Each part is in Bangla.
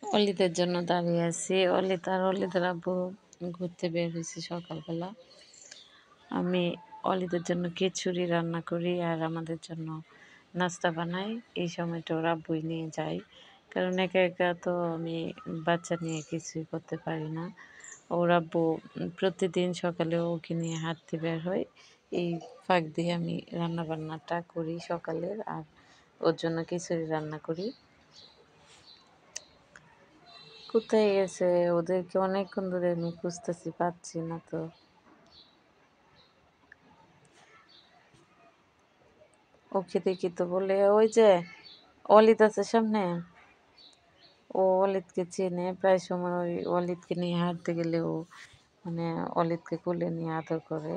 অলিদের জন্য দাঁড়িয়ে আছি। অলিদের আব্বু ঘুরতে বের হয়েছে সকালবেলা। আমি অলিদের জন্য খিচুড়ি রান্না করি আর আমাদের জন্য নাস্তা বানাই। এই সময়টা ওর আব্বুই নিয়ে যায়, কারণ একা একা তো আমি বাচ্চা নিয়ে কিছুই করতে পারি না। ওর আব্বু প্রতিদিন সকালে ওকে নিয়ে হাঁটতে বের হয়। এই ফাঁক দিয়ে আমি রান্না বান্নাটা করি সকালের, আর ওর জন্য খিচুড়ি রান্না করি। কোথায় গেছে? ওদেরকে অনেকক্ষণ ধরে আমি খুঁজতেছি, পাচ্ছি না তো। ওকে দেখি তো, বলে ওই যে অলিদ আছে সামনে, ও অলিদকে চেনে। প্রায় সময় ওই অলিদকে নিয়ে হাঁটতে গেলে ও মানে অলিদকে কোলে নিয়ে আদর করে।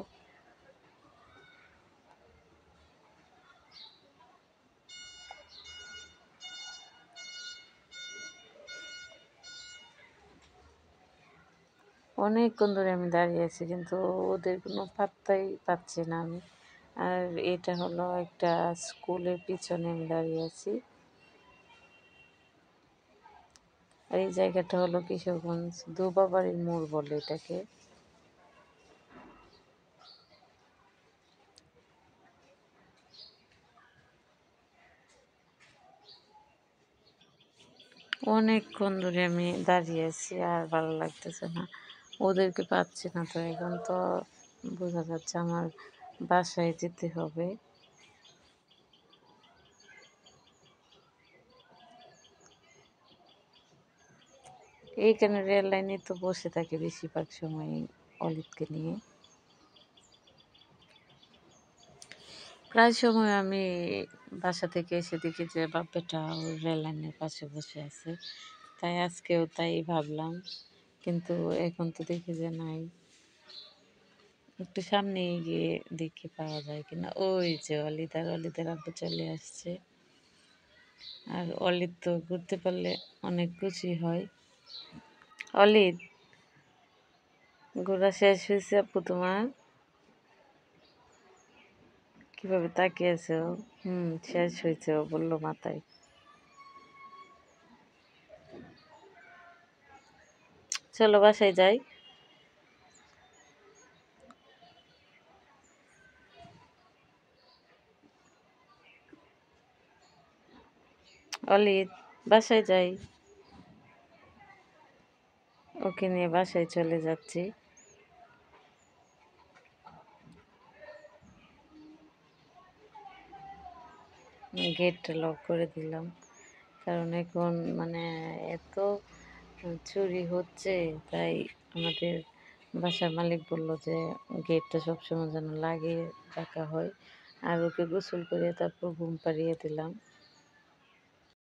অনেকক্ষণ ধরে আমি দাঁড়িয়ে আছি, কিন্তু ওদের কোনো পাত্তাই পাচ্ছি না আমি। আর এটা হলো একটা স্কুলের পিছনে আমি দাঁড়িয়ে আছি। আর এই জায়গাটা হলো কিশোরগঞ্জ দুবাবাড়ির মোড় বলে এটাকে। অনেকক্ষণ ধরে আমি দাঁড়িয়ে আছি, আর ভালো লাগতেছে না। ওদেরকে পাচ্ছি না তো। এখন তো বোঝা যাচ্ছে আমার বাসায় যেতে হবে। এইখানে রেল লাইনে তো বসে থাকে বেশিরভাগ সময় অলিদকে নিয়ে। প্রায় সময় আমি বাসা থেকে এসে দেখি যে বাপ্পাটা ওই রেল লাইনের পাশে বসে আছে। তাই আজকেও তাই ভাবলাম, কিন্তু এখন তো দেখি যে নাই। একটু সামনে গিয়ে দেখি পাওয়া যায় কিনা। ওই যে অলিদের আব্বু চলে আসছে। আর অলিদ তো ঘুরতে পারলে অনেক খুশি হয়। অলিদ, ঘোরা শেষ হয়েছে আপু তোমার? কিভাবে তাকিয়ে আছে ও? শেষ হয়েছে ও বললো মাথায়। চলো বাসায় যাই। অলিদ, বাসায় যাই। ওকে নিয়ে বাসায় চলে যাচ্ছি। গেটটা লক করে দিলাম, কারণ এখন মানে এত চুরি হচ্ছে। তাই আমাদের বাসার মালিক বলল যে গেটটা সবসময় যেন লাগিয়ে রাখা হয়। আর ওকে গোসল করে তারপর ঘুম পাড়িয়ে দিলাম।